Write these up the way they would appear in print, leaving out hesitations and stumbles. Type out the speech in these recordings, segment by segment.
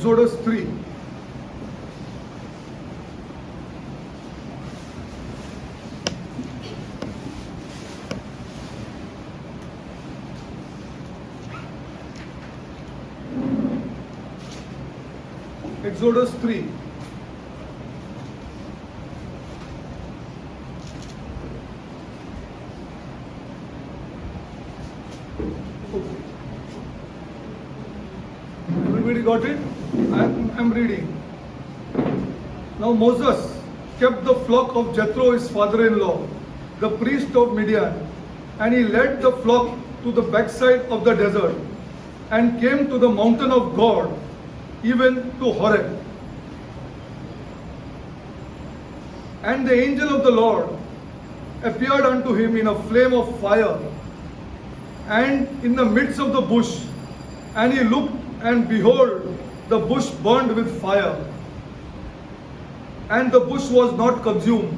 Exodus 3. Exodus 3. Everybody got it? I'm reading. Now Moses kept the flock of Jethro, his father-in-law, the priest of Midian, and he led the flock to the backside of the desert and came to the mountain of God, even to Horeb. And the angel of the Lord appeared unto him in a flame of fire and in the midst of the bush. And he looked, and behold, the bush burned with fire, and the bush was not consumed.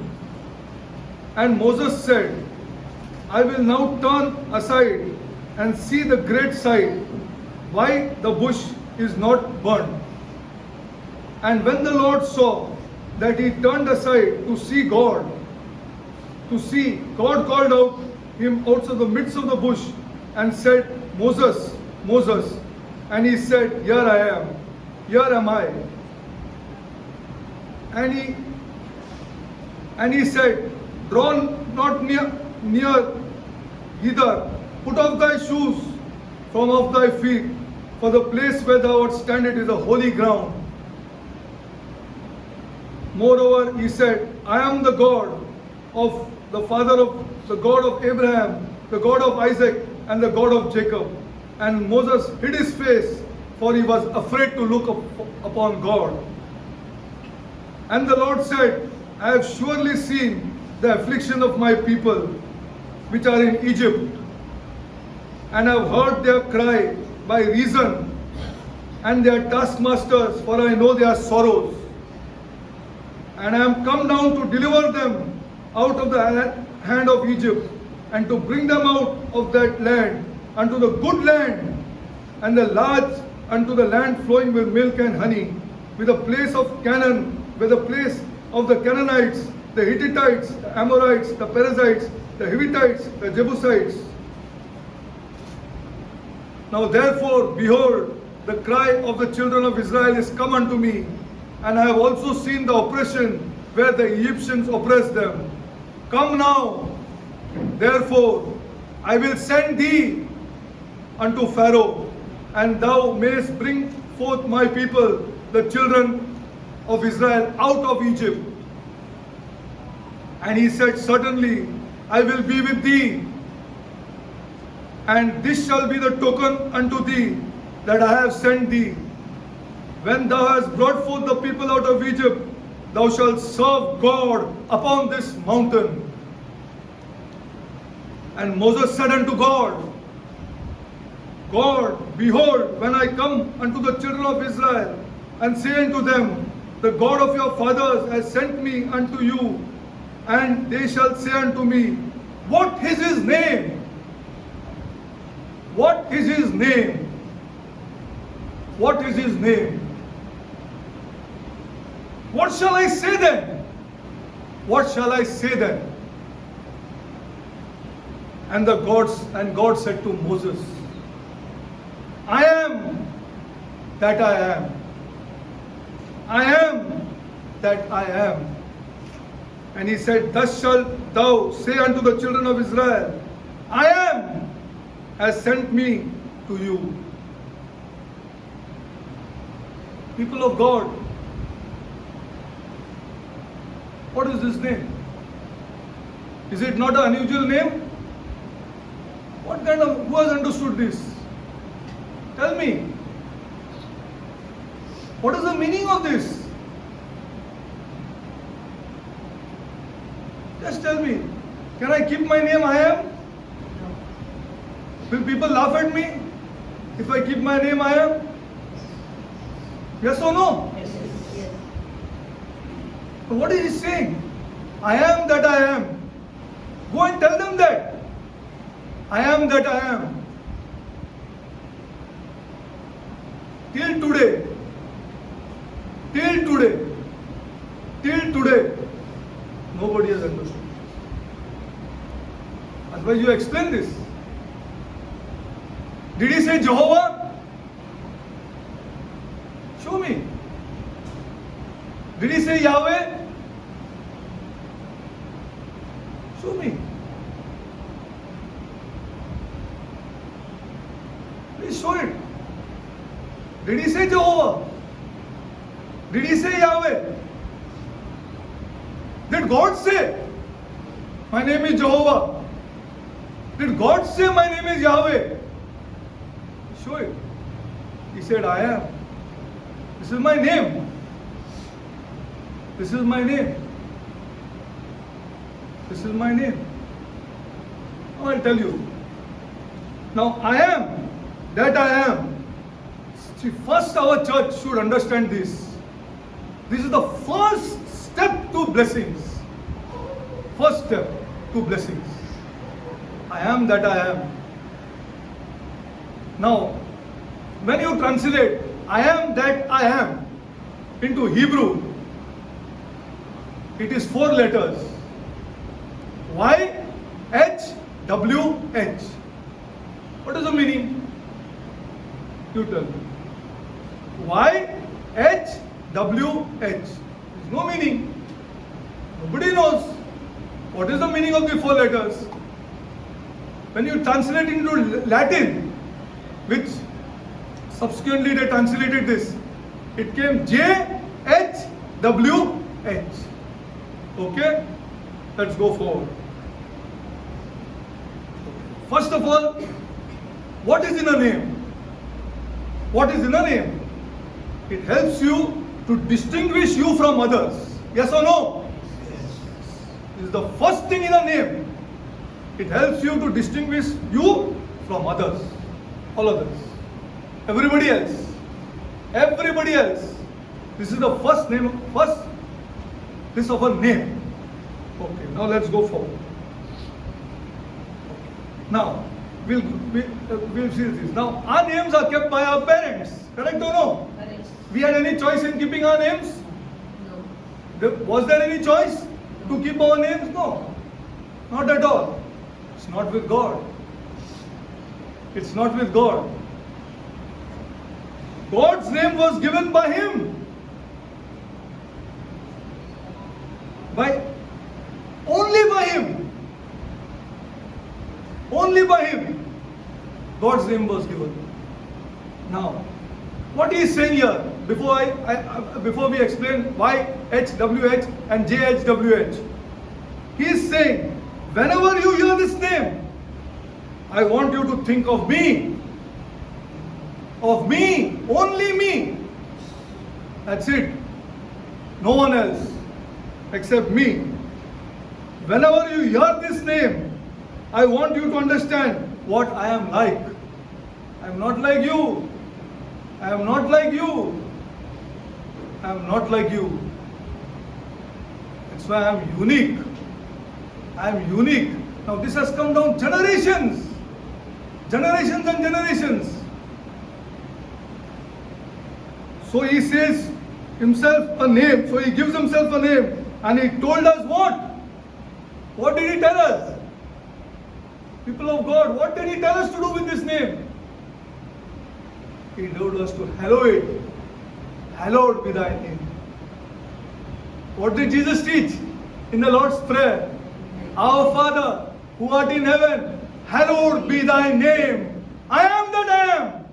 And Moses said, I will now turn aside and see the great sight, why the bush is not burned. And when the Lord saw that he turned aside to see God, God called out him out of the midst of the bush and said, Moses, Moses. And he said, Here I am, here am I. And he said, Draw not near hither, put off thy shoes from off thy feet, for the place where thou art standing is a holy ground. Moreover, he said, I am the God of the father of the God of Abraham, the God of Isaac, and the God of Jacob. And Moses hid his face, for he was afraid to look upon God. And the Lord said, I have surely seen the affliction of my people, which are in Egypt, and have heard their cry by reason, and their taskmasters, for I know their sorrows. And I am come down to deliver them out of the hand of Egypt, and to bring them out of that land unto the good land, and the large unto the land flowing with milk and honey, with the place of Canaan, with the place of the Canaanites, the Hittites, the Amorites, the Perizzites, the Hivitites, the Jebusites. Now therefore, behold, the cry of the children of Israel is come unto me, and I have also seen the oppression where the Egyptians oppress them. Come now, therefore, I will send thee unto Pharaoh, and thou mayest bring forth my people, the children of Israel, out of Egypt. And he said, Certainly I will be with thee, and this shall be the token unto thee that I have sent thee. When thou hast brought forth the people out of Egypt, thou shalt serve God upon this mountain. And Moses said unto God, God, behold, when I come unto the children of Israel, and say unto them, the God of your fathers has sent me unto you, and they shall say unto me, What is his name? What is his name? What is his name? What shall I say then? What shall I say then? And God said to Moses, I am that I am. I am that I am. And he said, Thus shalt thou say unto the children of Israel, I am has sent me to you. People of God, what is this name? Is it not an unusual name? Who has understood this? Tell me. What is the meaning of this? Just tell me. Can I keep my name I am? Will people laugh at me if I keep my name I am? Yes or no? Yes. So what is he saying? I am that I am. Go and tell them that. I am that I am. Till today, today, nobody has understood. Otherwise, you explain this. Did he say Jehovah? Show me. Did he say Yahweh? Show me. Please show it. Did he say Jehovah? Did he say Yahweh? Did God say, my name is Jehovah? Did God say, my name is Yahweh? Show it. He said, I am. This is my name. This is my name. This is my name. Now I'll tell you. Now I am that I am. See, first our church should understand this. This is the first step to blessings. First step to blessings. I am that I am. Now, when you translate I am that I am into Hebrew, it is 4 letters. Y, H, W, H. What is the meaning? You tell me. Y, H, W, H. There is no meaning. Nobody knows. What is the meaning of the 4 letters? When you translate into Latin, which subsequently they translated this, it came J, H, W, H. Okay? Let's go forward. First of all, what is in a name? What is in a name? It helps you to distinguish you from others. Yes or no? This is the first thing in a name. It helps you to distinguish you from others. All others. Everybody else. Everybody else. This is the first name, this of a name. Okay, now let's go forward. Now, we'll see this. Now, our names are kept by our parents. Correct or no? Correct. We had any choice in keeping our names? No. Was there any choice to keep our names? No. Not at all. It's not with God. It's not with God. God's name was given by Him. Only by Him. Only by Him. God's name was given. Now, what He is saying here, before we explain why HWH and JHWH, He is saying, whenever you hear this name, I want you to think of me. Of me. Only me. That's it. No one else except me. Whenever you hear this name, I want you to understand what I am like. I am not like you. I am not like you. I am not like you. That's why I am unique. I am unique. Now this has come down generations. Generations and generations. So he says himself a name. So he gives himself a name. And he told us what? What did he tell us? People of God, what did he tell us to do with this name? He told us to hallow it. Hallowed be thy name. What did Jesus teach in the Lord's Prayer? Our Father, who art in heaven, hallowed be thy name. I am that I am.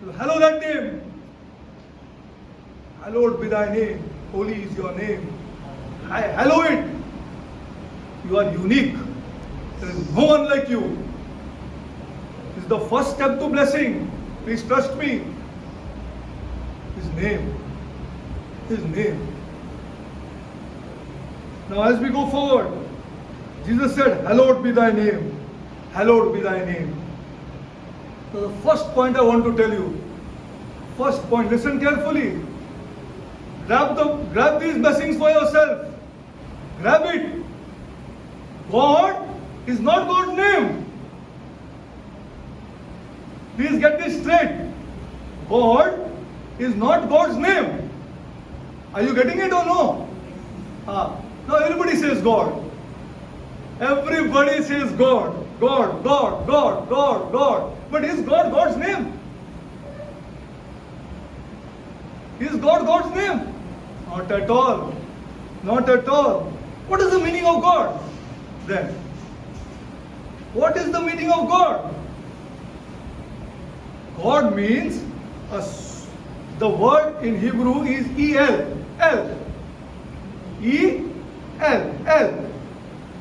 So hallow that name. Hallowed be thy name. Holy is your name. I hallow it. You are unique. There is no one like you. This is the first step to blessing. Please trust me. His name. His name. Now as we go forward, Jesus said, hallowed be thy name. Hallowed be thy name. So the first point I want to tell you. First point, listen carefully. Grab these blessings for yourself. Grab it. God is not God's name. Please get this straight. God is not God's name. Are you getting it or no? Now everybody says God. Everybody says God. God, God, God, God, God. But is God God's name? Is God God's name? Not at all. Not at all. What is the meaning of God then? What is the meaning of God? God means, the word in Hebrew is El. El. E-L. El.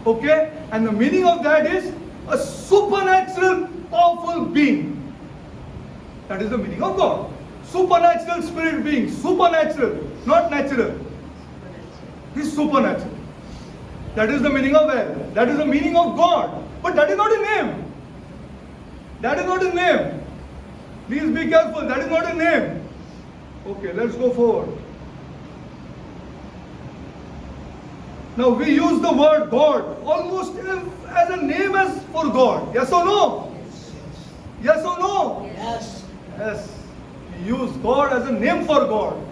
Okay? And the meaning of that is a supernatural, powerful being. That is the meaning of God. Supernatural spirit being. Supernatural, not natural. He's supernatural. That is the meaning of El. That is the meaning of God. But that is not a name. That is not a name. Please be careful. That is not a name. Okay, let's go forward. Now we use the word God almost as a name as for God. Yes or no? Yes or no? Yes. Yes. We use God as a name for God.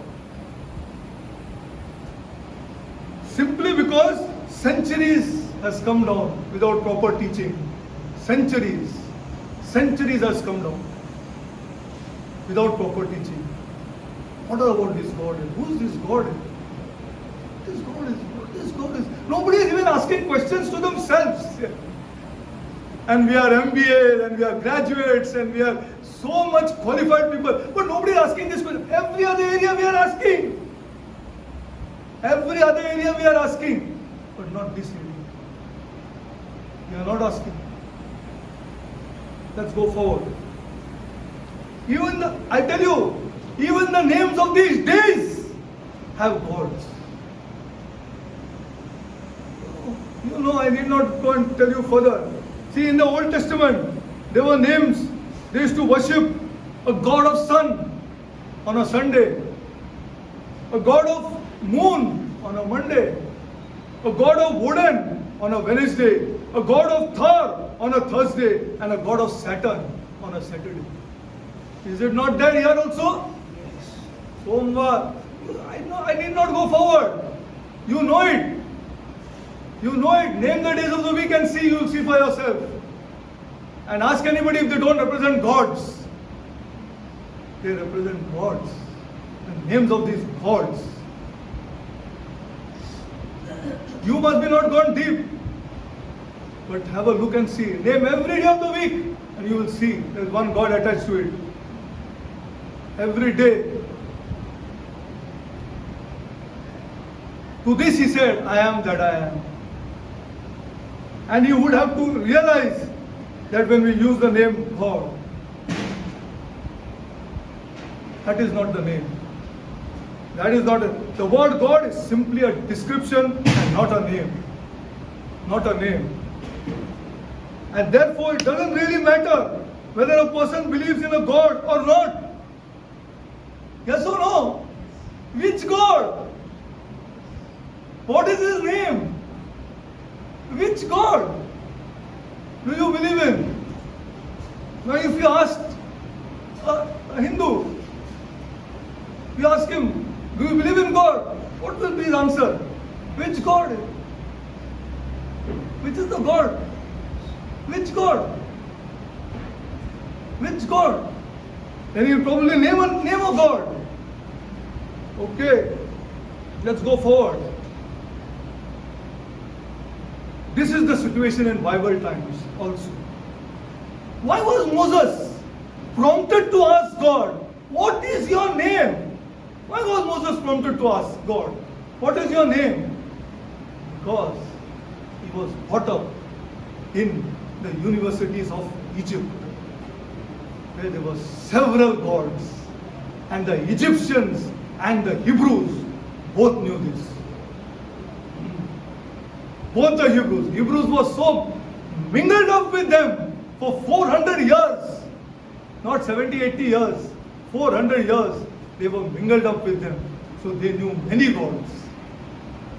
Simply because centuries has come down without proper teaching. Centuries has come down without proper teaching. What about this God? Who's this God? This God is. This God is. Nobody is even asking questions to themselves. And we are MBA and we are graduates and we are so much qualified people. But nobody is asking this question. Every other area we are asking. Every other area we are asking. But not this area. We are not asking. Let's go forward. I tell you, even the names of these days have gods. You know, I need not go and tell you further. See, in the Old Testament, there were names. They used to worship a god of sun on a Sunday, a god of moon on a Monday, a god of Woden on a Wednesday, a god of Thor on a Thursday, and a god of Saturn on a Saturday. Is it not there here also? Yes. Somvar. I need not go forward. You know it. You know it. Name the days of the week and see. You will see for yourself. And ask anybody if they don't represent gods. They represent gods. The names of these gods. You must be not gone deep. But have a look and see. Name every day of the week and you will see there is one God attached to it. Every day. To this he said, I am that I am. And you would have to realize that when we use the name God, that is not the name. That is not the word God is simply a description and not a name. Not a name. And therefore it doesn't really matter whether a person believes in a God or not. Yes or no? Which God? What is his name? Which God do you believe in? Now if you ask a Hindu, you ask him, do you believe in God? What will be his answer? Which God? Which is the God? Which God? Which God? Then he'll probably name a God. Okay, let's go forward. This is the situation in Bible times also. Why was Moses prompted to ask God, what is your name? Why was Moses prompted to ask God, what is your name? Because he was brought up in the universities of Egypt, where there were several gods, and the Egyptians and the Hebrews both knew this. Both the Hebrews were so mingled up with them for 400 years, not 70, 80 years, 400 years, they were mingled up with them. So they knew many gods.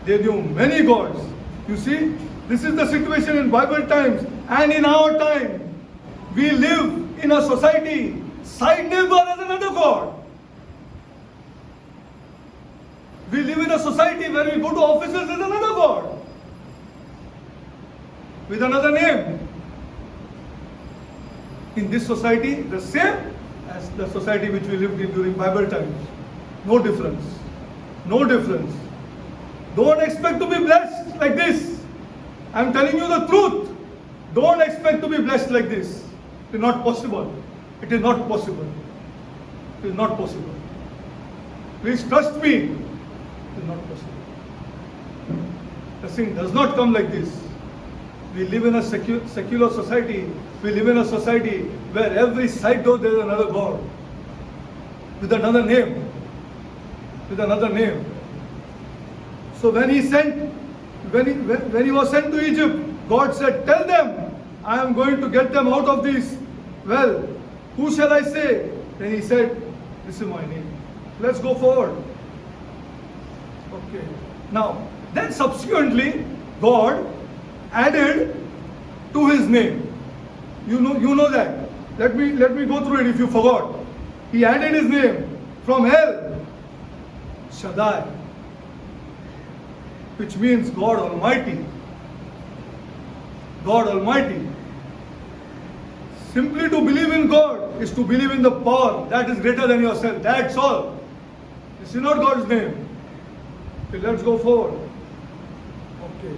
They knew many gods. You see, this is the situation in Bible times and in our time. We live in a society, side neighbor as another God. when we go to offices, there's another God with another name. In this society, the same as the society which we lived in during Bible times. No difference. No difference. Don't expect to be blessed like this. I'm telling you the truth. Don't expect to be blessed like this. It is not possible. It is not possible. It is not possible. Please trust me. It is not possible. Blessing does not come like this. We live in a secular society. We live in a society where every side door there is another God with another name. With another name. So when he was sent to Egypt, God said, "Tell them, I am going to get them out of this. Well, who shall I say?" Then he said, "This is my name." Let's go forward. Okay. Now, then subsequently, God added to his name. You know that. Let me go through it if you forgot. He added his name from El Shaddai, which means God Almighty. God Almighty. Simply to believe in God is to believe in the power that is greater than yourself. That's all. This is not God's name. Okay, let's go forward. Okay.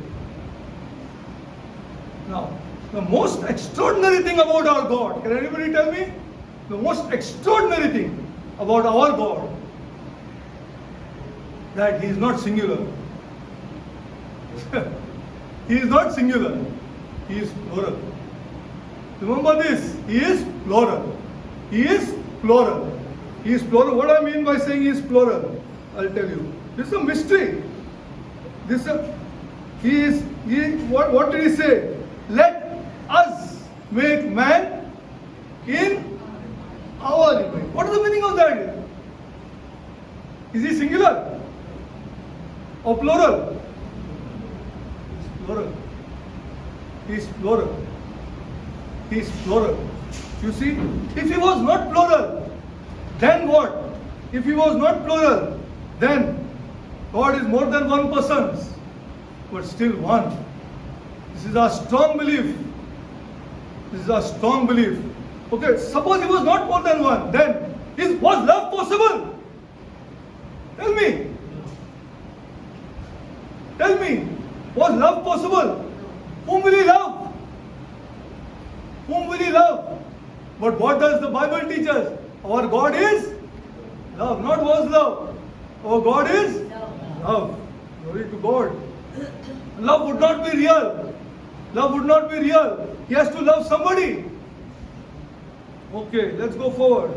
Now, the most extraordinary thing about our God, can anybody tell me? The most extraordinary thing about our God, that he is not singular. He is not singular. He is plural. Remember this. He is plural. He is plural. He is plural. What I mean by saying he is plural, I'll tell you. This is a mystery. What did he say? Let us make man in our image. What is the meaning of that? Is he singular or plural? He is plural. He is plural. He is plural. You see, if he was not plural, then what? If he was not plural, then God is more than one person, but still one. This is our strong belief. This is our strong belief. Okay, suppose he was not more than one, then was love possible? Tell me. Tell me, was love possible? Whom will he love? Whom will he love? But what does the Bible teach us? Our God is love, not was love. Our God is love. Glory to God. Love would not be real. Love would not be real. He has to love somebody. Okay, let's go forward.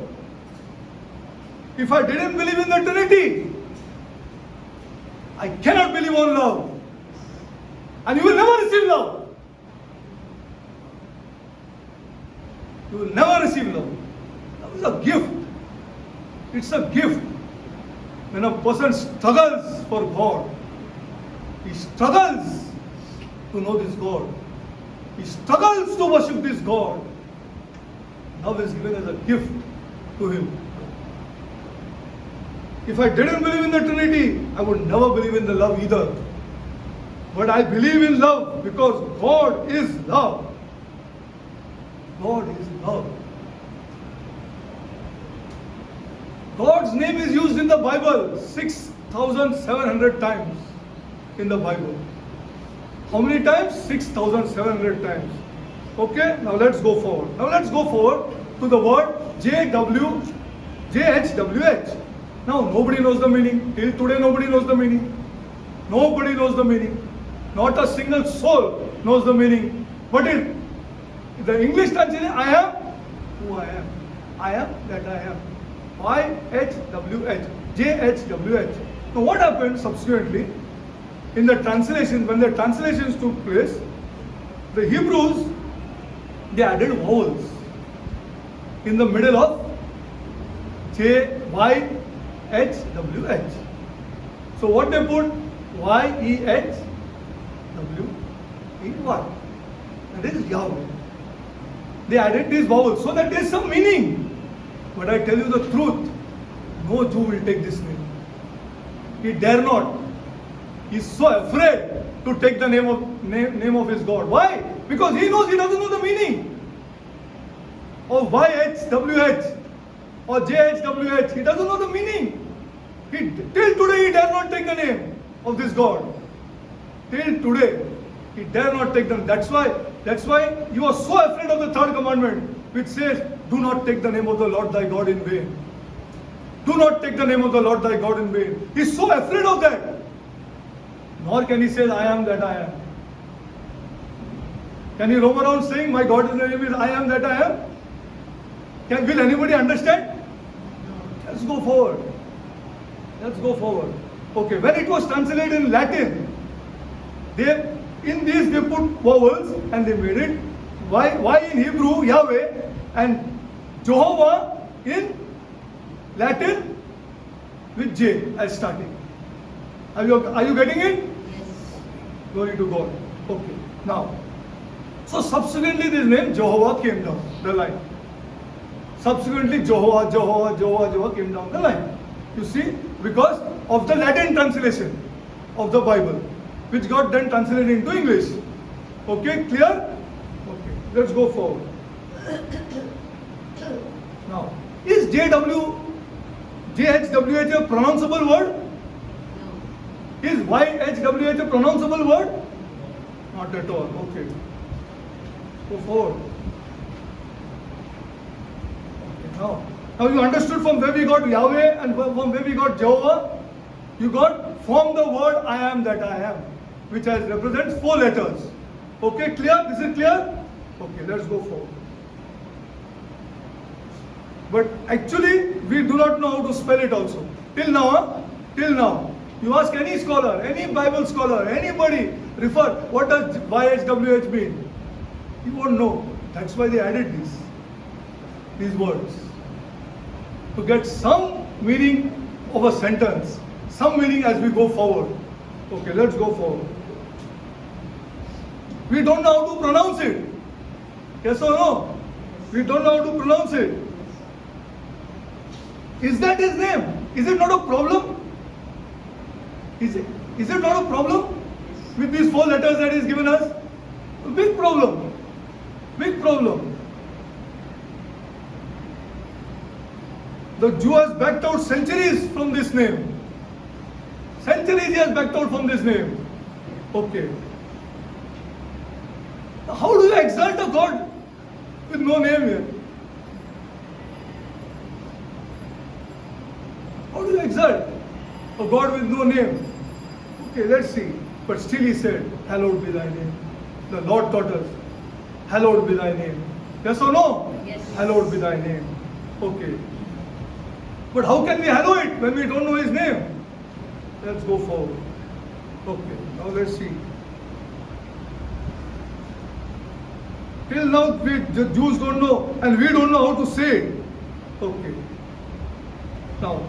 If I didn't believe in the Trinity, I cannot believe on love. And you will never receive love. You will never receive love. Love is a gift. It's a gift. When a person struggles for God, he struggles to know this God. He struggles to worship this God. Love is given as a gift to him. If I didn't believe in the Trinity, I would never believe in the love either. But I believe in love because God is love. God is love. God's name is used in the Bible 6,700 times in the Bible. How many times? 6,700 times. Okay, now let's go forward. Now let's go forward to the word JHWH. Now nobody knows the meaning. Till today nobody knows the meaning. Nobody knows the meaning. Not a single soul knows the meaning. But in the English translation, I am who I am. I am that I am. YHWH. JHWH. Now what happened subsequently? In the translation, when the translations took place, the Hebrews, they added vowels in the middle of JYHWH. So what they put? YEHWEY. That is Yahweh. They added these vowels so that there is some meaning. But I tell you the truth, no Jew will take this name. He dare not. He's so afraid to take the name of his God. Why? Because he knows he doesn't know the meaning of YHWH or JHWH. He doesn't know the meaning. Till today he dare not take the name of this God. Till today he dare not take them. That's why you are so afraid of the third commandment, which says, do not take the name of the Lord thy God in vain. Do not take the name of the Lord thy God in vain. He's so afraid of that. Nor can he say, I am that I am. Can he roam around saying, my God's name is I am that I am? Will anybody understand? Let's go forward. Let's go forward. Okay, when it was translated in Latin, in these they put vowels and they made it Y in Hebrew, Yahweh, and Jehovah in Latin with J as starting. Are you getting it? Yes. Glory to God. Okay. Now, so subsequently this name Jehovah came down the line. Subsequently Jehovah came down the line. You see, because of the Latin translation of the Bible, which got then translated into English. Okay, clear? Okay, let's go forward. Now, is JHWH a pronounceable word? No. Is YHWH a pronounceable word? Not at all. Okay. Go forward. Okay, now you understood from where we got Yahweh and from where we got Jehovah? You got from the word I am that I am, which represents 4 letters. Okay, clear? This is clear? Okay, let's go forward. But actually, we do not know how to spell it also. Till now. You ask any scholar, any Bible scholar, anybody, refer, what does YHWH mean? You won't know. That's why they added these words. To get some meaning of a sentence, some meaning as we go forward. Okay, let's go forward. We don't know how to pronounce it. Yes or no? We don't know how to pronounce it. Is that his name? Is it not a problem? Is it not a problem with these 4 letters that he's given us? A big problem. Big problem. The Jew has backed out centuries from this name. Centuries he has backed out from this name. Okay. How do you exalt a God with no name here? How do you exalt a God with no name? Okay, let's see. But still he said, hallowed be thy name. The Lord taught us, hallowed be thy name. Yes or no? Yes. Hallowed be thy name. Okay. But how can we hallow it when we don't know his name? Let's go forward. Okay, now let's see. Till now, the Jews don't know and we don't know how to say it. Okay. Now,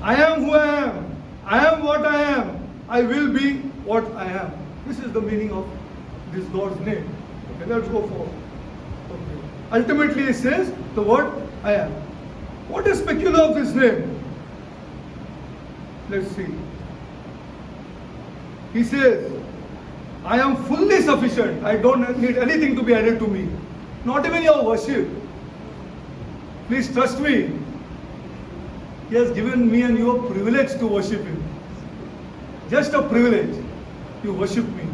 I am who I am. I am what I am. I will be what I am. This is the meaning of this God's name. Okay, let's go forward. Okay. Ultimately, it says the word I am. What is peculiar of this name? Let's see. He says, I am fully sufficient. I don't need anything to be added to me. Not even your worship. Please trust me. He has given me and you a privilege to worship Him. Just a privilege. You worship me.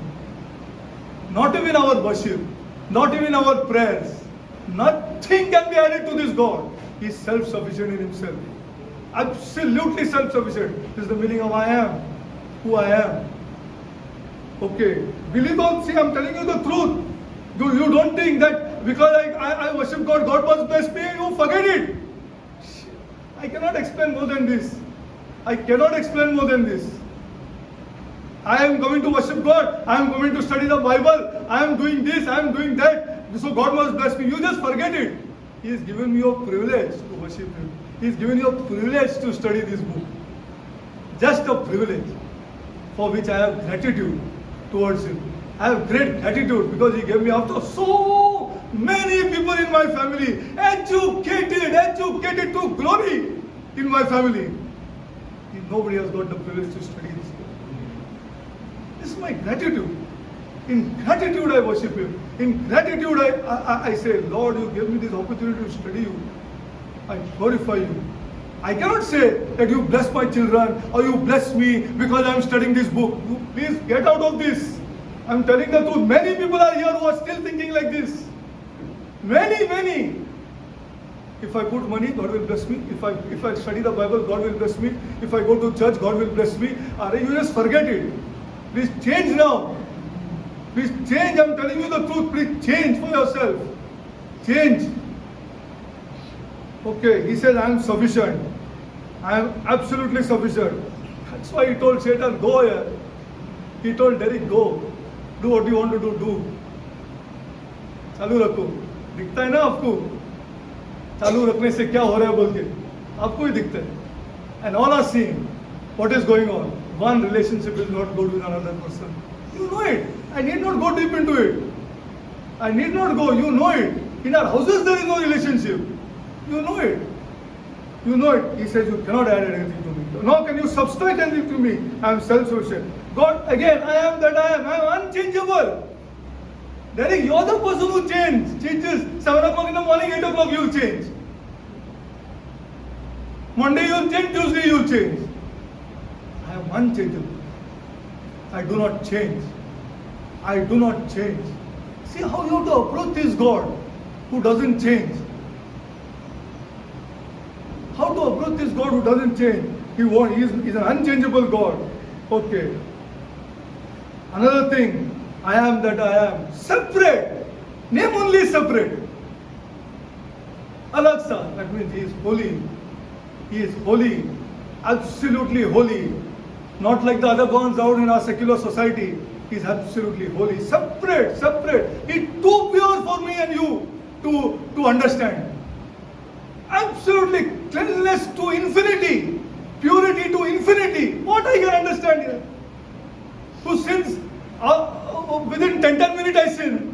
Not even our worship. Not even our prayers. Nothing can be added to this God. He is self-sufficient in Himself. Absolutely self-sufficient. This is the meaning of I am. Who I am. Okay. Believe on, see, I'm telling you the truth. You don't think that because I worship God, God must bless me. You forget it. I cannot explain more than this. I cannot explain more than this. I am going to worship God. I am going to study the Bible. I am doing this. I am doing that. So God must bless me. You just forget it. He has given me a privilege to worship Him. He has given you a privilege to study this book. Just a privilege for which I have gratitude towards Him. I have great gratitude because He gave me after so many people in my family, educated to glory in my family. Nobody has got the privilege to study this book. This is my gratitude. In gratitude I worship Him. In gratitude I say, Lord, you gave me this opportunity to study you. I glorify you. I cannot say that you bless my children or you bless me because I am studying this book. You please get out of this. I am telling the truth. Many people are here who are still thinking like this. Many. If I put money, God will bless me. If I study the Bible, God will bless me. If I go to church, God will bless me. You just forget it. Please change now. Please change. I am telling you the truth. Please change for yourself. Change. Okay, he says, I am sufficient. I am absolutely sufficient. That's why he told Satan, go here. He told Derek, go. Do what you want to do. चालू रखो. दिखता है ना आपको? चालू रखने से क्या हो रहा है बोल के? आपको ही दिखता है. And all are seeing what is going on. One relationship is not good with another person. You know it. I need not go deep into it. I need not go. You know it. In our houses there is no relationship. You know it. You know it. He says, you cannot add anything to me. Nor can you subtract anything to me. I am self-sufficient. God, again, I am that I am. I am unchangeable. Derek, you are the person who changes. 7 o'clock in the morning, 8 o'clock, you will change. Monday you will change, Tuesday you will change. I am unchangeable. I do not change. I do not change. See how you have to approach this God who doesn't change. How to approach this God who doesn't change? He is an unchangeable God. Okay. Another thing, I am that I am. Separate. Name only separate. Alaksa, that means He is holy. He is holy. Absolutely holy. Not like the other gods out in our secular society. He is absolutely holy. Separate. He is too pure for me and you to understand. Absolutely cleanliness to infinity, purity to infinity. What I can understand here? Who sins within 10 minutes I sin.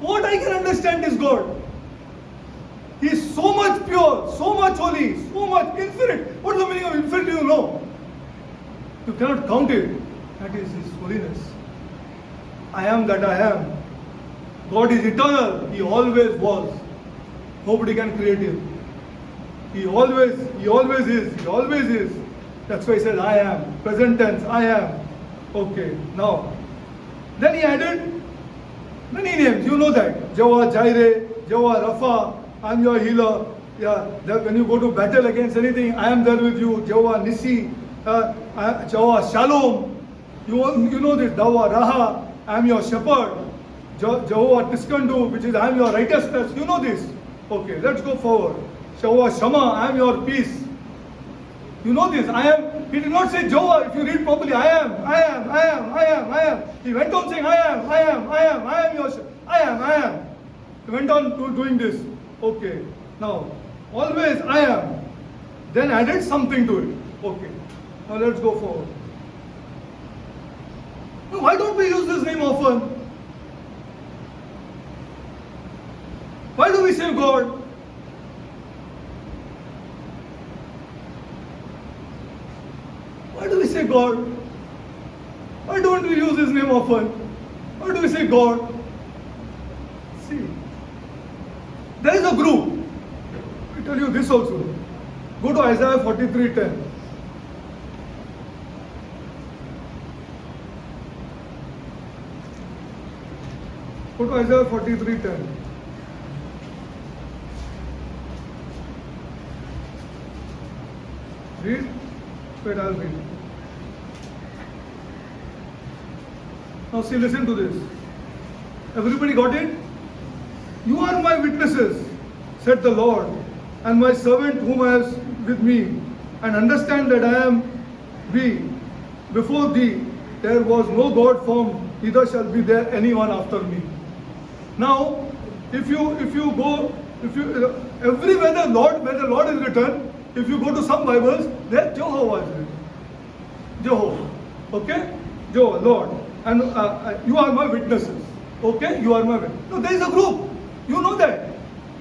What I can understand is God. He is so much pure, so much holy, so much infinite. What is the meaning of infinite? You know. You cannot count it. That is His holiness. I am that I am. God is eternal. He always was. Nobody can create Him. He always is. That's why He says, I am. Present tense, I am. Okay, now. Then He added many names. You know that. Jehovah Jireh, Jehovah Rapha, I am your healer. Yeah, when you go to battle against anything, I am there with you. Jehovah Nissi, Jehovah Shalom. You know this. Jehovah Raha, I am your shepherd. Jehovah Tiskandu, which is I am your righteousness. You know this. Okay, let's go forward. Jehovah Shama, I am your peace. You know this. I am. He did not say Jehovah. If you read properly, I am. He went on saying, I am your. I am. He went on doing this. Okay. Now, always I am. Then added something to it. Okay. Now let's go forward. Now, why don't we use this name often? Why do we say God? Why do we say God? Why don't we use His name often? Why do we say God? See, there is a group. I tell you this also. Go to Isaiah 43:10. Go to Isaiah 43:10. Read. Wait, I'll read. Now see, listen to this. Everybody got it? You are my witnesses, said the Lord, and my servant whom I have with me, and understand that I am before thee. There was no God formed, neither shall be there anyone after me. Now, if you go everywhere where the Lord is written, if you go to some Bibles, there Jehovah is written. Jehovah. Okay? Jehovah, Lord. And you are my witnesses. Okay? You are my witnesses. No, there is a group. You know that.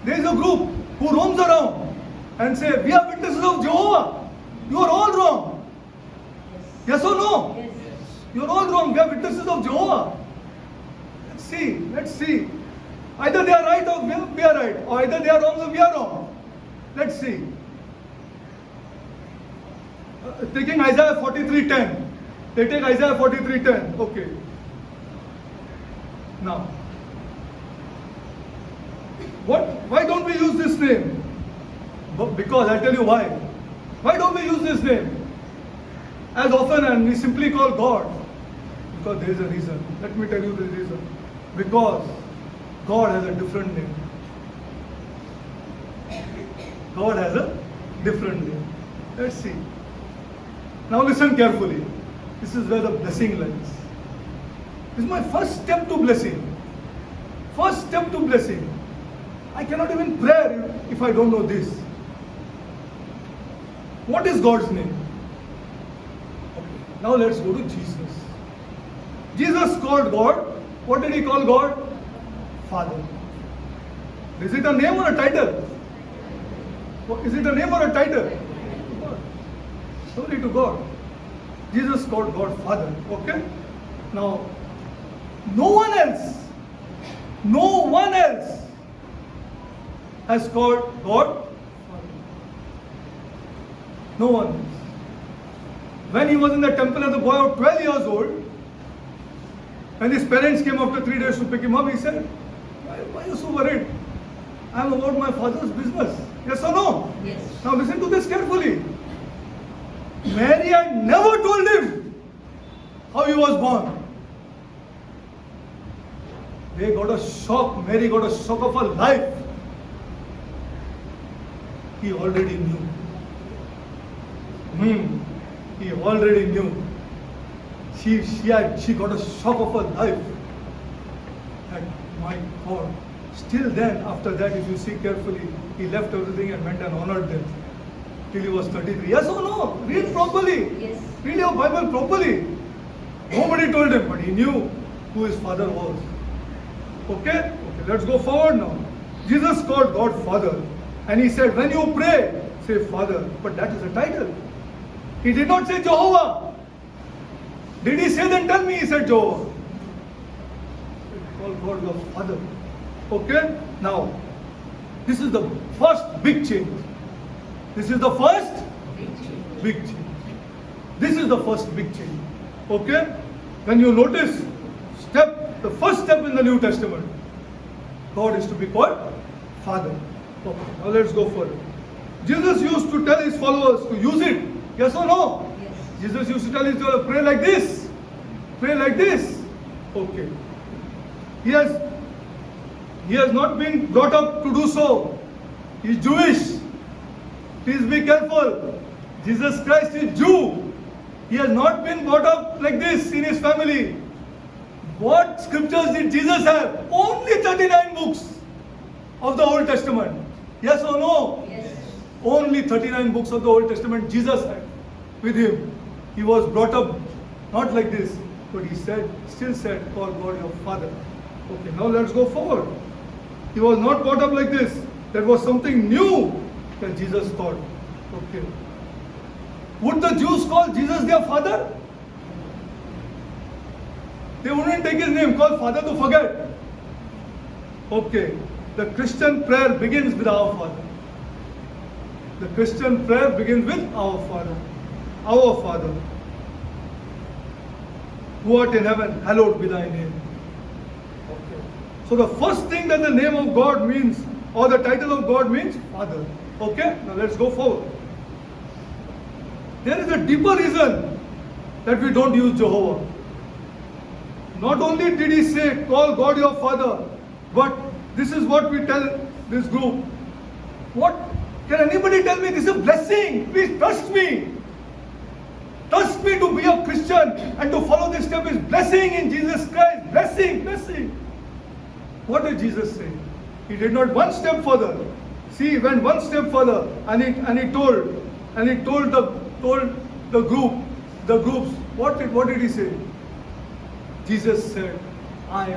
There is a group who roams around and say, we are witnesses of Jehovah. You are all wrong. Yes or no? Yes. You're all wrong. We are witnesses of Jehovah. Let's see. Let's see. Either they are right or we are right. Or either they are wrong or we are wrong. Let's see. Taking Isaiah 43:10. They take Isaiah 43:10. Okay. Now, why don't we use this name? Because I'll tell you why. Why don't we use this name as often and we simply call God? Because there is a reason. Let me tell you the reason. Because God has a different name. God has a different name. Let's see. Now listen carefully. This is where the blessing lies. This is my first step to blessing. First step to blessing. I cannot even pray if I don't know this. What is God's name? Okay. Now let's go to Jesus. Jesus called God. What did he call God? Father. Is it a name or a title? Is it a name or a title? Glory to God. Jesus called God Father. Okay? Now, no one else has called God Father. No one else. When he was in the temple as a boy of 12 years old, when his parents came after 3 days to pick him up, he said, why are you so worried? I am about my father's business. Yes or no? Yes. Now listen to this carefully. Mary had never told him how he was born. They got a shock. Mary got a shock of her life. He already knew. He already knew. She got a shock of her life. And my God. Still then, after that, if you see carefully, he left everything and went and honored them. Till he was 33. Yes or no? Read properly. Yes. Read your Bible properly. Nobody told him, but he knew who his father was. Okay? Okay, let's go forward now. Jesus called God Father. And he said, when you pray, say Father. But that is a title. He did not say Jehovah. Did he say then tell me? He said Jehovah. He called God your Father. Okay? Now, this is the first big change. This is the first big change. This is the first big change. Okay? When you notice, the first step in the New Testament, God is to be called Father. Okay, now let's go further. Jesus used to tell his followers to use it. Yes or no? Yes. Jesus used to tell his followers, pray like this. Pray like this. Okay. He has not been brought up to do so. He is Jewish. Please be careful. Jesus Christ is Jew. He has not been brought up like this in his family. What scriptures did Jesus have? Only 39 books of the Old Testament. Yes or no? Yes. Only 39 books of the Old Testament Jesus had with him. He was brought up not like this, but he still said, call God your Father. Okay, now let's go forward. He was not brought up like this. That was something new that Jesus taught. Okay. Would the Jews call Jesus their father? They wouldn't take his name, call Father to forget. Okay. The Christian prayer begins with our Father. The Christian prayer begins with our Father. Our Father, who art in heaven, hallowed be thy name. Okay. So the first thing that the name of God means, or the title of God means, Father. Okay? Now let's go forward. There is a deeper reason that we don't use Jehovah. Not only did he say, call God your Father, but this is what we tell this group. What? Can anybody tell me this is a blessing? Please trust me. Trust me to be a Christian and to follow this step is blessing in Jesus Christ. Blessing, blessing. What did Jesus say? He did not one step further. See, he went one step further and he told the groups. What did he say? Jesus said, I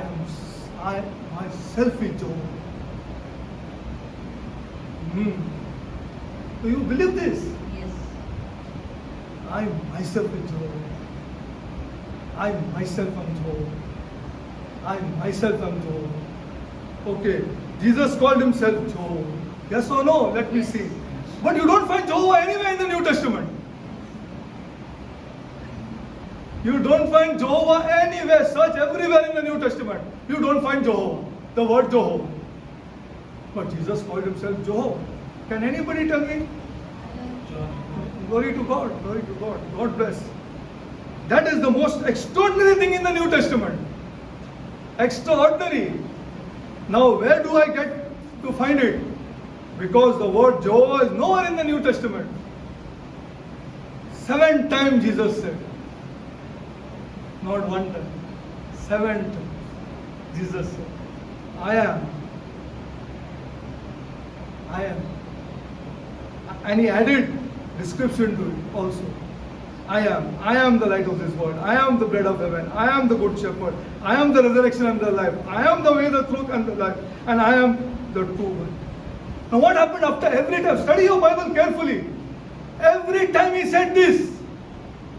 myself is Jehovah. Do you believe this? Yes. I myself is Jehovah. I myself am Jehovah. I myself am Jehovah. Okay, Jesus called himself Jehovah. Yes or no? Let me see. But you don't find Jehovah anywhere in the New Testament. You don't find Jehovah anywhere. Search everywhere in the New Testament. You don't find Jehovah. The word Jehovah. But Jesus called himself Jehovah. Can anybody tell me? Glory to God. Glory to God. God bless. That is the most extraordinary thing in the New Testament. Extraordinary. Now, where do I get to find it? Because the word Jehovah is nowhere in the New Testament. 7 times Jesus said. Not 1 time. 7 times. Jesus said, I am. I am. And he added description to it also. I am. I am the light of this world. I am the bread of heaven. I am the good shepherd. I am the resurrection and the life. I am the way, the truth and the life. And I am the true one. Now what happened after every time? Study your Bible carefully. Every time he said this,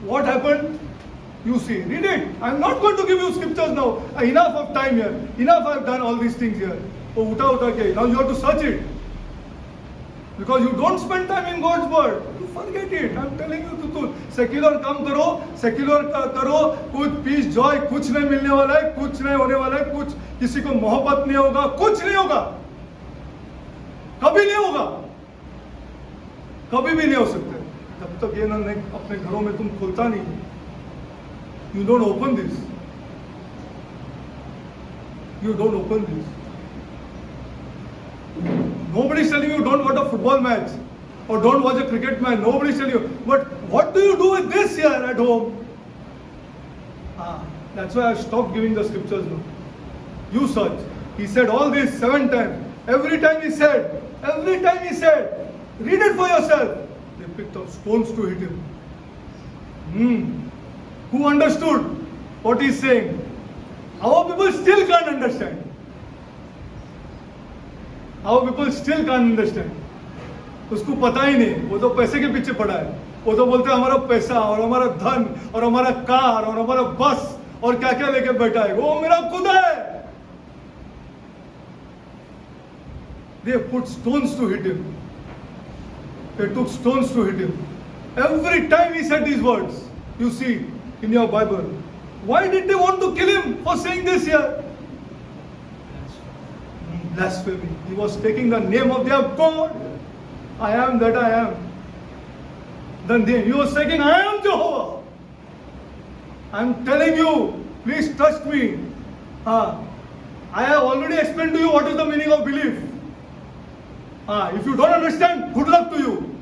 what happened? You see, read it. I'm not going to give you scriptures now. Enough of time here. Enough I've done all these things here. Oh, uta ke. Now you have to search it. Because you don't spend time in God's word. You forget it. I'm telling you to secular काम करो, secular करो, कुछ peace, joy, कुछ नहीं मिलने वाला है, कुछ नहीं होने वाला है, कुछ किसी को मोहब्बत नहीं होगा, कुछ नहीं होगा. कभी नहीं होगा. कभी भी नहीं हो सकते. जब तक ये ना अपने घरों में तुम खोलता नहीं. You don't open this. You don't open this. Nobody's telling you don't watch a football match or don't watch a cricket match. Nobody's telling you. But what do you do with this here at home? That's why I stopped giving the scriptures now. You search. He said all this 7 times. Every time he said, read it for yourself. They picked up stones to hit him. Who understood what he's saying? Our people still can't understand. Our people still can't understand. उसको पता ही नहीं. वो तो पैसे के पीछे पड़ा है. वो तो बोलते हैं हमारा पैसा और हमारा धन और हमारा कार और हमारा बस और क्या क्या लेके बैठा है. वो मेरा खुदा है. They put stones to hit him. They took stones to hit him. Every time he said these words, you see in your Bible. Why did they want to kill him for saying this here? Blasphemy. He was taking the name of their God. I am that I am. Then he was saying, I am Jehovah. I'm telling you, please trust me. I have already explained to you what is the meaning of belief. If you don't understand, good luck to you.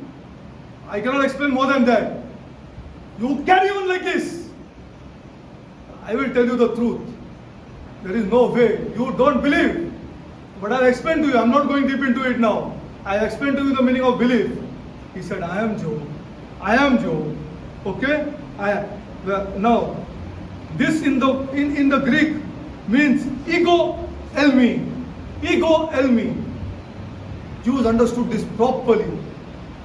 I cannot explain more than that. You carry on like this. I will tell you the truth. There is no way. You don't believe. But I'll explain to you. I'm not going deep into it now. I'll explain to you the meaning of belief. He said, I am Jehovah. I am Jehovah. Okay? Now, this in the Greek means ego elmi. Ego elmi. Jews understood this properly.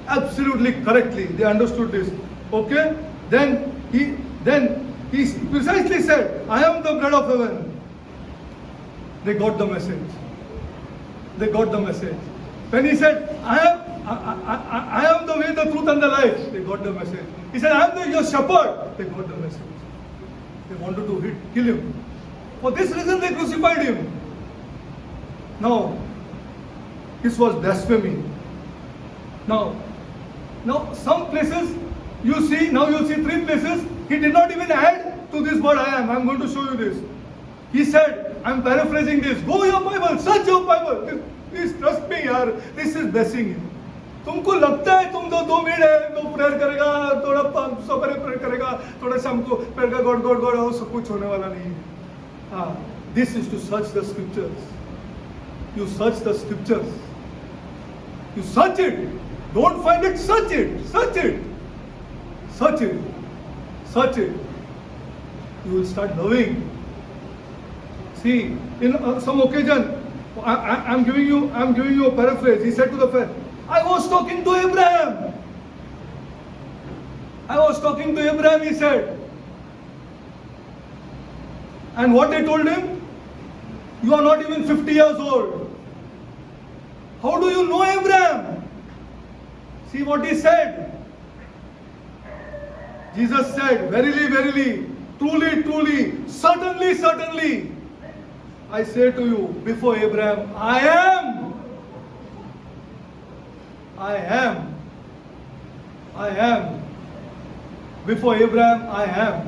Absolutely correctly. They understood this. Okay? Then he precisely said, I am the bread of heaven. They got the message. They got the message. When he said, I am the way, the truth and the life, they got the message. He said, I am your shepherd. They got the message. They wanted to kill him. For this reason they crucified him. Now, this was blasphemy. Now some places you see 3 places, he did not even add to this word I am. I'm going to show you this. He said, I'm paraphrasing this. Go your Bible, search your Bible. Please trust me, yaar. This is blessing you. तुमको लगता है तुम 2 minute है, 2 prayer करेगा, थोड़ा सवेरे prayer करेगा, थोड़ा शाम को प्रेयर का गॉड और सब कुछ होने वाला नहीं है. This is to search the scriptures. You search the scriptures. You search it. Don't find it, search it. Search it. Search it. Search it. You will start loving. See, in some occasion, I'm giving you a paraphrase. He said to the friend, I was talking to Abraham. I was talking to Abraham, he said. And what they told him? You are not even 50 years old. How do you know Abraham? See what he said. Jesus said, verily, verily, truly, truly, certainly, certainly, I say to you, before Abraham, I am. I am. I am. Before Abraham, I am.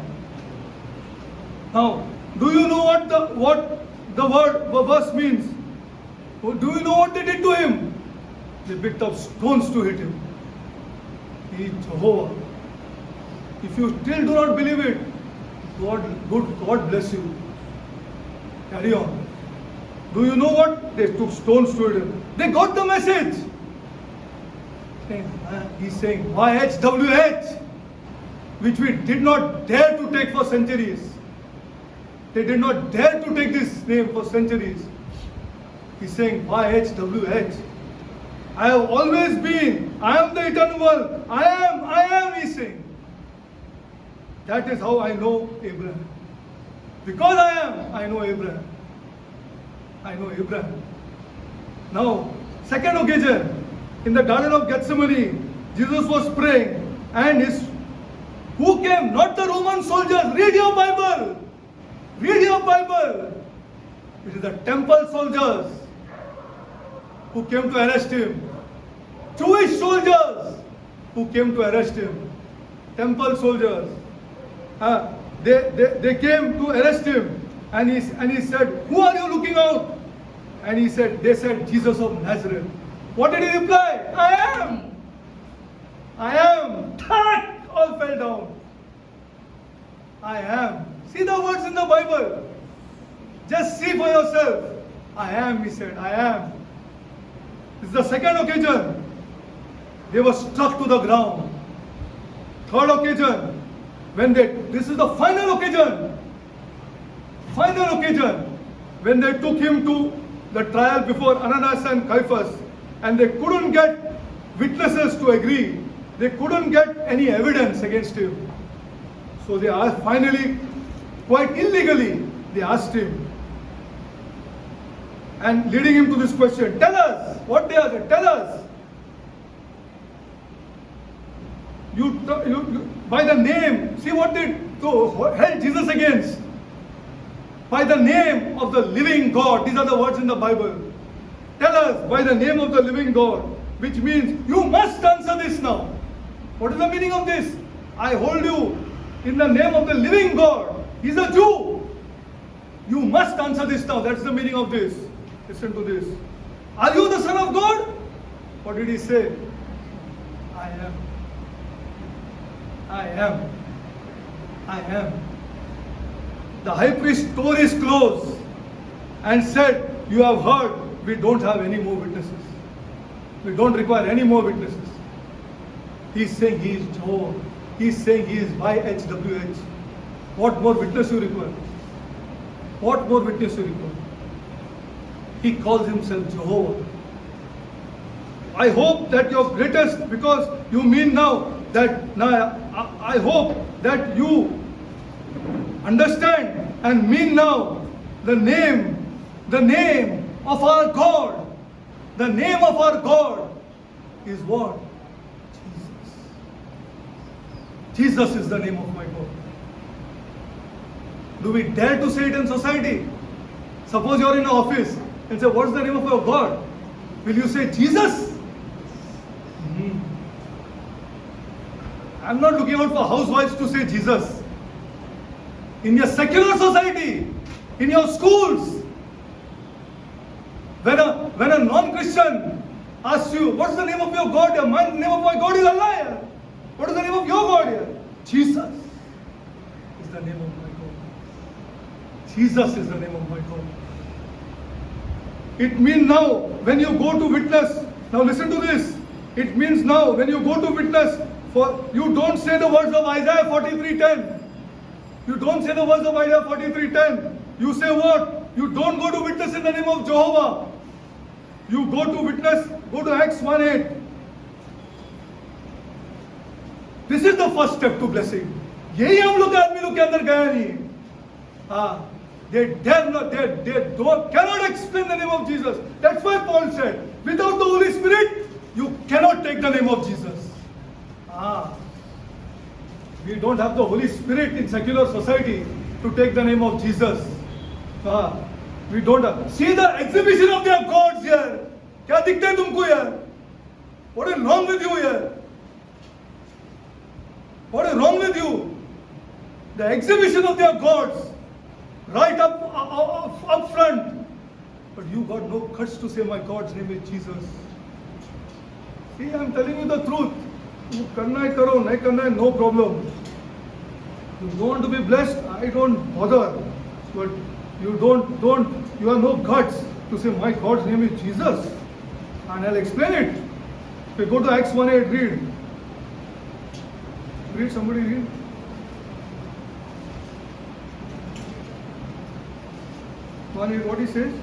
Now, do you know what the verse means? Do you know what they did to him? They picked up stones to hit him. He is Jehovah. If you still do not believe it, God bless you. Carry on. Do you know what? They took stones to hit him. They got the message. He's saying YHWH, which we did not dare to take for centuries. They did not dare to take this name for centuries. He's saying YHWH. I have always been. I am the eternal one. I am, he's saying. That is how I know Abraham. Because I am, I know Abraham. I know Abraham. Now, second occasion, in the Garden of Gethsemane, Jesus was praying, and who came? Not the Roman soldiers. Read your Bible. Read your Bible. It is the temple soldiers who came to arrest him. Jewish soldiers who came to arrest him. Temple soldiers. They came to arrest him, and he said, who are you looking out? And they said, Jesus of Nazareth. What did he reply? I am. I am. All fell down. I am. See the words in the Bible. Just see for yourself. I am, he said. I am. This is the second occasion. They were struck to the ground. Third occasion, this is the final occasion. Final occasion, when they took him to the trial before Ananias and Caiaphas, and they couldn't get witnesses to agree. They couldn't get any evidence against him. So they asked, finally, quite illegally, they asked him, and leading him to this question, tell us what they asked. Tell us. You by the name, see what they held Jesus against. By the name of the living God. These are the words in the Bible. Tell us by the name of the living God, which means you must answer this now. What is the meaning of this? I hold you in the name of the living God. He's a Jew. You must answer this now. That's the meaning of this. Listen to this. Are you the Son of God? What did he say? I am. I am. I am. The high priest tore his clothes and said, you have heard, we don't have any more witnesses. We don't require any more witnesses. He's saying he is Jehovah. He's saying he is YHWH. What more witness you require? What more witness you require? He calls himself Jehovah. I hope that your greatest, because you mean now that, I hope that you understand and mean now the name of our God. The name of our God is what? Jesus. Jesus is the name of my God. Do we dare to say it in society? Suppose you are in an office and say, what's the name of your God? Will you say Jesus? I'm not looking out for housewives to say Jesus. In your secular society, in your schools, when a non-Christian asks you, what's the name of your God? The name of my God is Allah. What is the name of your God here? Jesus is the name of my God. Jesus is the name of my God. It means now, when you go to witness, now listen to this. It means now, when you go to witness, you don't say the words of Isaiah 43:10. You don't say the words of Isaiah 43:10. You say what? You don't go to witness in the name of Jehovah. You go to witness, go to Acts 1:8. This is the first step to blessing. यही हम लोग के आदमी लोग के अंदर गया नहीं. They dare not, cannot explain the name of Jesus. That's why Paul said, without the Holy Spirit, you cannot take the name of Jesus. We don't have the Holy Spirit in secular society to take the name of Jesus. We don't have. See the exhibition of their gods here. क्या दिखता है तुमको यार? What is wrong with you here? What is wrong with you? The exhibition of their gods, right up front. But you got no guts to say my God's name is Jesus. See, I'm telling you the truth. You karna hai karo, nahi karna hai, no problem. You want to be blessed, I don't bother. But you you have no guts to say my God's name is Jesus. And I'll explain it. Okay, go to Acts 1:8, read. Read, somebody read. What he says?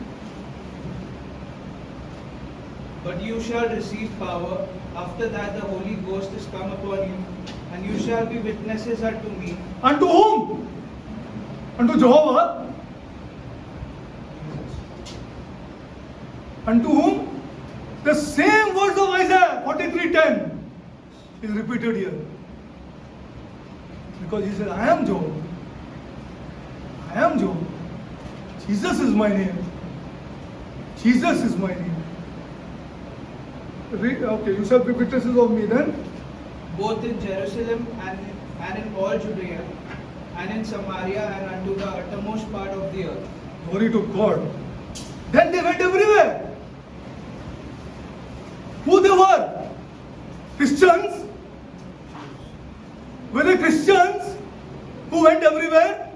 But you shall receive power. After that the Holy Ghost is come upon you, and you shall be witnesses unto me. Unto whom? Unto Jehovah? Unto whom? The same words of Isaiah 43:10 is repeated here. Because he said, I am Jehovah. I am Jehovah. Jesus is my name. Jesus is my name. Okay, you shall be witnesses of me then. Both in Jerusalem and in all Judea, and in Samaria, and unto the uttermost part of the earth. Glory to God. Then they went everywhere. Who they were? Christians? Were they Christians who went everywhere?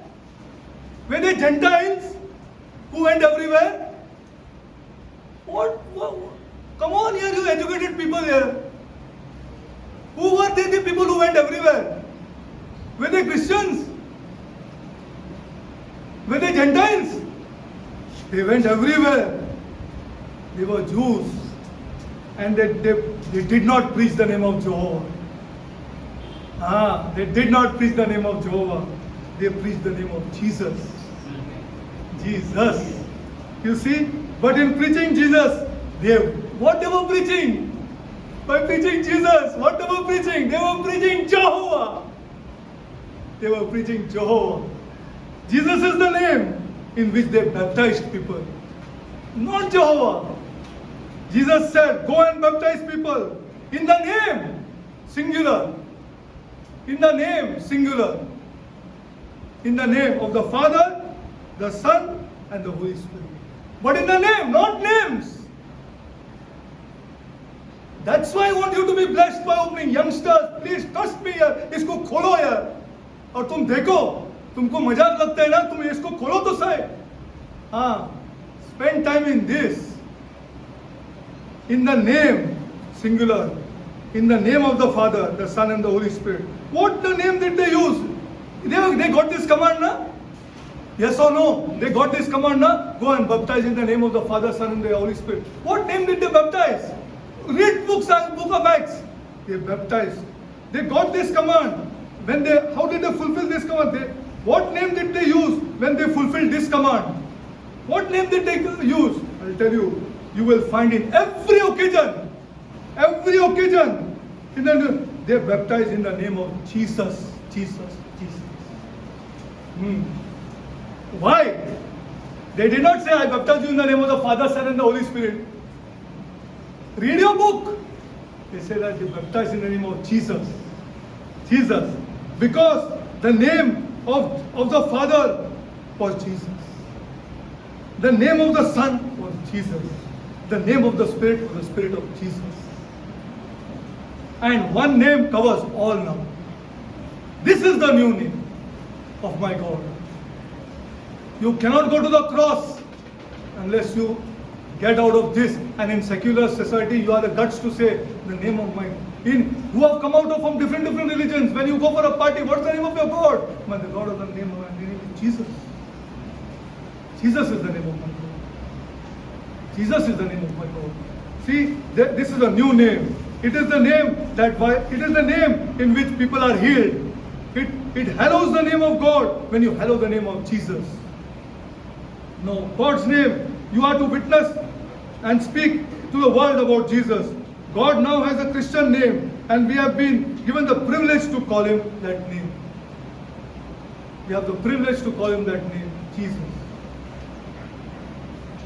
Were they Gentiles who went everywhere? What? Come on here, you educated people here. Who were they, the people who went everywhere? Were they Christians? Were they Gentiles? They went everywhere. They were Jews. And they did not preach the name of Jehovah. They did not preach the name of Jehovah. They preached the name of Jesus. Jesus. You see? But in preaching Jesus, what they were preaching? By preaching Jesus, what they were preaching? They were preaching Jehovah. They were preaching Jehovah. Jesus is the name in which they baptized people. Not Jehovah. Jesus said, go and baptize people in the name, singular. In the name, singular. In the name of the Father, the Son, and the Holy Spirit. But in the name, not names. That's why I want you to be blessed by opening. Youngsters, please trust me यार, इसको खोलो यार. और तुम देखो, तुमको मजाक लगता है ना, तुम इसको खोलो तो सही. Spend time in this. In the name, singular. In the name of the Father, the Son, and the Holy Spirit. What the name did they use? They got this command, na? Yes or no? They got this command, na? Go and baptize in the name of the Father, Son, and the Holy Spirit. What name did they baptize? Read book of Acts. They baptized. They got this command. How did they fulfill this command? What name did they use when they fulfilled this command? What name did they use? I'll tell you. You will find in every occasion, they baptized in the name of Jesus. Why? They did not say, I baptize you in the name of the Father, Son, and the Holy Spirit. Read your book. They say that they baptized in the name of Jesus. Because the name of the Father was Jesus. The name of the Son was Jesus. The name of the Spirit was the Spirit of Jesus. And one name covers all now. This is the new name of my God. You cannot go to the cross unless you get out of this. And in secular society, you have the guts to say the name of my God. You have come out from different religions. When you go for a party, what's the name of your God? The God of the name of my name is Jesus. Jesus is the name of my God. Jesus is the name of my God. See, this is a new name. It is the name in which people are healed. It hallows the name of God when you hallow the name of Jesus. No, God's name. You are to witness and speak to the world about Jesus. God now has a Christian name, and we have been given the privilege to call him that name. We have the privilege to call him that name, Jesus.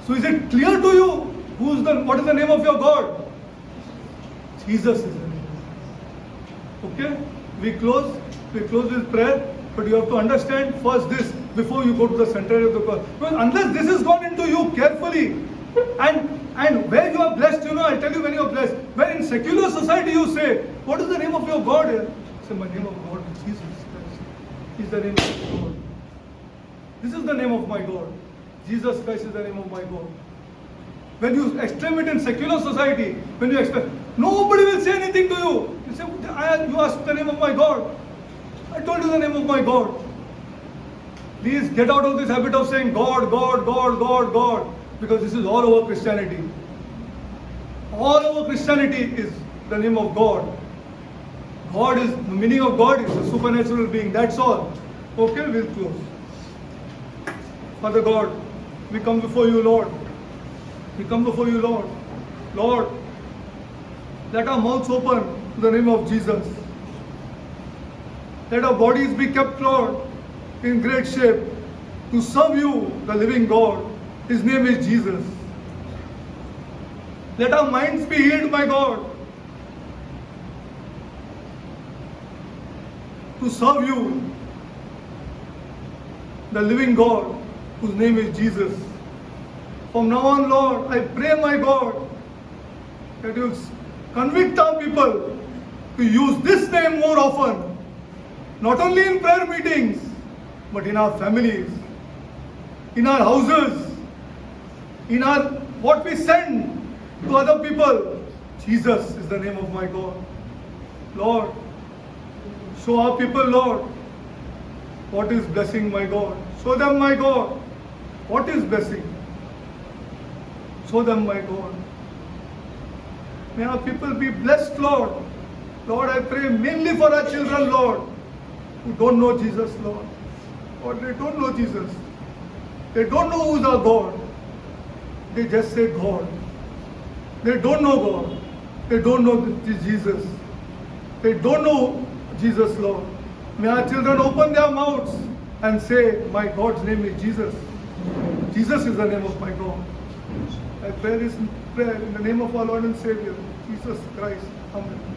So is it clear to you what is the name of your God? Jesus is the name. Okay? We close with prayer, but you have to understand first this before you go to the center of the cross. Because unless this is gone into you carefully, and where you are blessed, I'll tell you when you are blessed. When in secular society you say, what is the name of your God here? Say, my name of God is Jesus Christ. Is the name of God. This is the name of my God. Jesus Christ is the name of my God. When you exclaim it in secular society, when you expect, nobody will say anything to you. You say, you ask the name of my God. I told you the name of my God. Please get out of this habit of saying God, God, God, God, God. Because this is all over Christianity. All over Christianity is the name of God. God is, the meaning of God is a supernatural being. That's all. Okay, we'll close. Father God, we come before you, Lord. We come before you, Lord. Lord, let our mouths open to the name of Jesus. Let our bodies be kept, Lord, in great shape to serve you, the living God. His name is Jesus. Let our minds be healed, my God, to serve you, the living God, whose name is Jesus. From now on, Lord, I pray, my God, that you convict our people to use this name more often, not only in prayer meetings, but in our families, in our houses, in our what we send to other people. Jesus is the name of my God. Lord, show our people, Lord, what is blessing, my God. Show them, my God, what is blessing. Show them, my God. May our people be blessed, Lord. Lord, I pray mainly for our children, Lord, who don't know Jesus, Lord. Lord, they don't know Jesus. They don't know who's our God. They just say God. They don't know God. They don't know Jesus. They don't know Jesus, Lord. May our children open their mouths and say, my God's name is Jesus. Jesus is the name of my God. I pray this prayer in the name of our Lord and Savior, Jesus Christ. Amen.